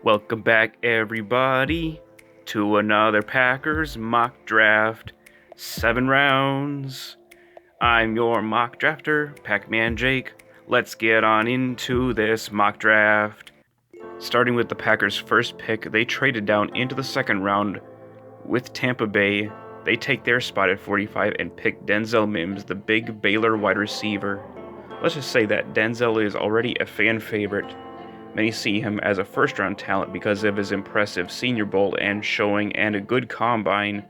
Welcome back, everybody, to another Packers mock draft. 7 rounds. I'm your mock drafter, Pac-Man Jake. Let's get on into this mock draft. Starting with the Packers' first pick, they traded down into the second round with Tampa Bay. They take their spot at 45 and pick Denzel Mims, the big Baylor wide receiver. Let's just say that Denzel is already a fan favorite. Many see him as a first-round talent because of his impressive Senior Bowl and showing and a good combine.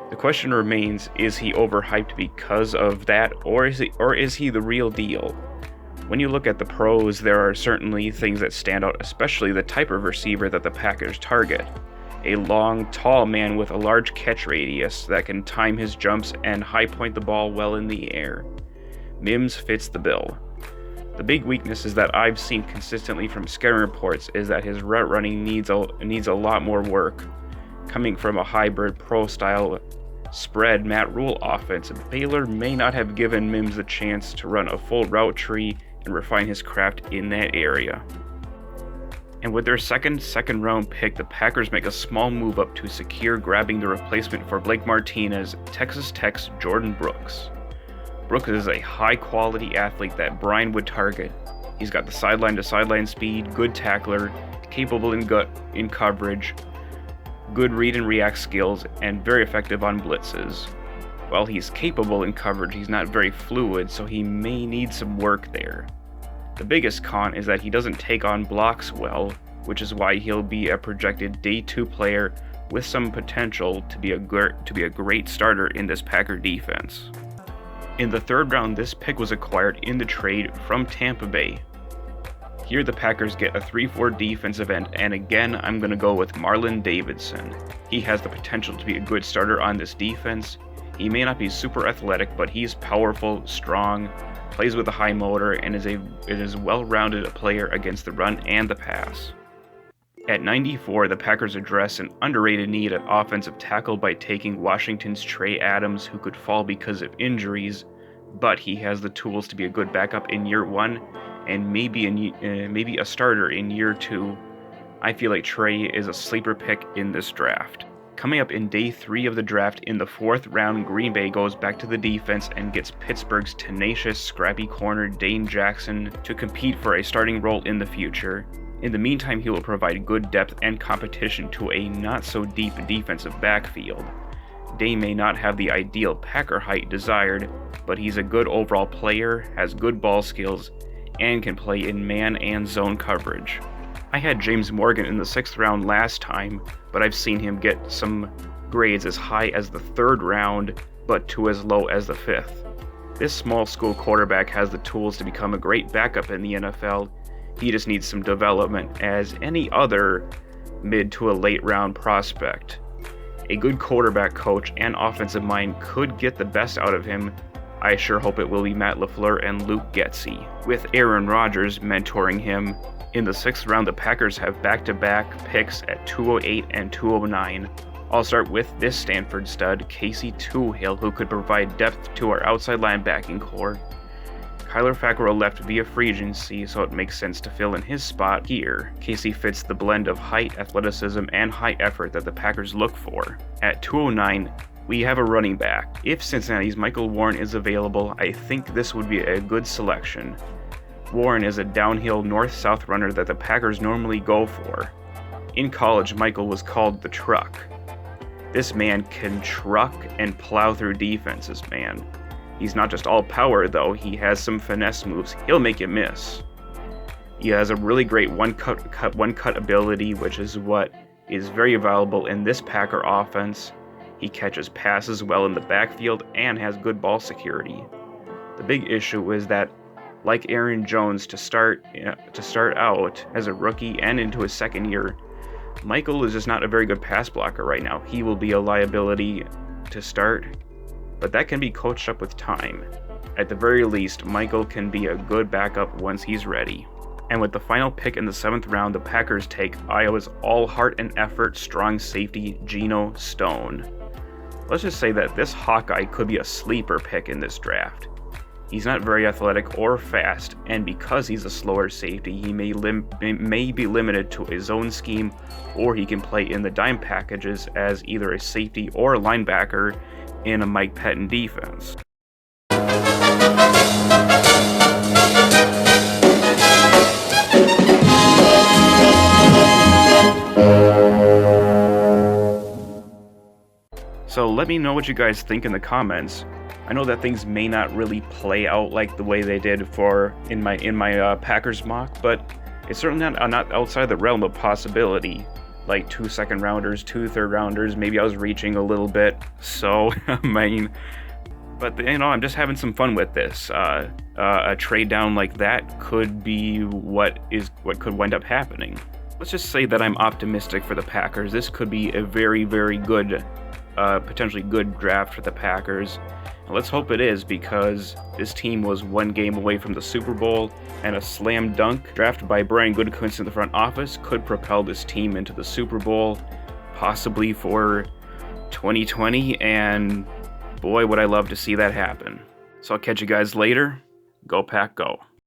The question remains, is he overhyped because of that, or is he the real deal? When you look at the pros, there are certainly things that stand out, especially the type of receiver that the Packers target. A long, tall man with a large catch radius that can time his jumps and high point the ball well in the air. Mims fits the bill. The big weaknesses that I've seen consistently from scouting reports is that his route running needs a lot more work. Coming from a hybrid pro-style spread Matt Rule offense, Baylor may not have given Mims the chance to run a full route tree and refine his craft in that area. And with their second round pick, the Packers make a small move up to secure grabbing the replacement for Blake Martinez, Texas Tech's Jordan Brooks. Brooks is a high-quality athlete that Brian would target. He's got the sideline-to-sideline speed, good tackler, capable in coverage, good read and react skills, and very effective on blitzes. While he's capable in coverage, he's not very fluid, so he may need some work there. The biggest con is that he doesn't take on blocks well, which is why he'll be a projected Day 2 player with some potential to be a great starter in this Packer defense. In the third round, this pick was acquired in the trade from Tampa Bay. Here the Packers get a 3-4 defensive end, and again I'm going to go with Marlon Davidson. He has the potential to be a good starter on this defense. He may not be super athletic, but he's powerful, strong, plays with a high motor, and is well-rounded a player against the run and the pass. At 94, the Packers address an underrated need at offensive tackle by taking Washington's Trey Adams, who could fall because of injuries, but he has the tools to be a good backup in year 1 and maybe a starter in year 2. I feel like Trey is a sleeper pick in this draft. Coming up in day 3 of the draft, in the 4th round, Green Bay goes back to the defense and gets Pittsburgh's tenacious, scrappy corner Dane Jackson to compete for a starting role in the future. In the meantime, he will provide good depth and competition to a not-so-deep defensive backfield. Dane may not have the ideal Packer height desired, but he's a good overall player, has good ball skills, and can play in man and zone coverage. I had James Morgan in the 6th round last time, but I've seen him get some grades as high as the 3rd round, but to as low as the 5th. This small school quarterback has the tools to become a great backup in the NFL. He just needs some development as any other mid to a late round prospect. A good quarterback coach and offensive mind could get the best out of him. I sure hope it will be Matt LaFleur and Luke Getsy, with Aaron Rodgers mentoring him. In the 6th round, the Packers have back-to-back picks at 208 and 209. I'll start with this Stanford stud, Casey Toohill, who could provide depth to our outside linebacking core. Kyler Fackrell left via free agency, so it makes sense to fill in his spot here. Casey fits the blend of height, athleticism, and high effort that the Packers look for. At 209, we have a running back. If Cincinnati's Michael Warren is available, I think this would be a good selection. Warren is a downhill north-south runner that the Packers normally go for. In college, Michael was called the truck. This man can truck and plow through defenses, man. He's not just all power, though. He has some finesse moves. He'll make you miss. He has a really great one-cut ability, which is what is very valuable in this Packer offense. He catches passes well in the backfield and has good ball security. The big issue is that, like Aaron Jones to start out as a rookie and into his second year, Michael is just not a very good pass blocker right now. He will be a liability to start, but that can be coached up with time. At the very least, Michael can be a good backup once he's ready. And with the final pick in the 7th round, the Packers take Iowa's all heart and effort strong safety Geno Stone. Let's just say that this Hawkeye could be a sleeper pick in this draft. He's not very athletic or fast, and because he's a slower safety, he may be limited to a zone scheme, or he can play in the dime packages as either a safety or a linebacker in a Mike Pettin defense. So let me know what you guys think in the comments. I know that things may not really play out like the way they did in my Packers mock, but it's certainly not outside the realm of possibility. Like 2 second rounders, 2 third rounders, maybe I was reaching a little bit. So I mean, but I'm just having some fun with this. A trade down like that could be what could wind up happening. Let's just say that I'm optimistic for the Packers. This could be a very, very good, potentially good draft for the Packers. Let's hope it is, because this team was 1 game away from the Super Bowl, and a slam dunk draft by Brian Gutekunst in the front office could propel this team into the Super Bowl, possibly for 2020, and boy, would I love to see that happen. So I'll catch you guys later. Go Pack, go.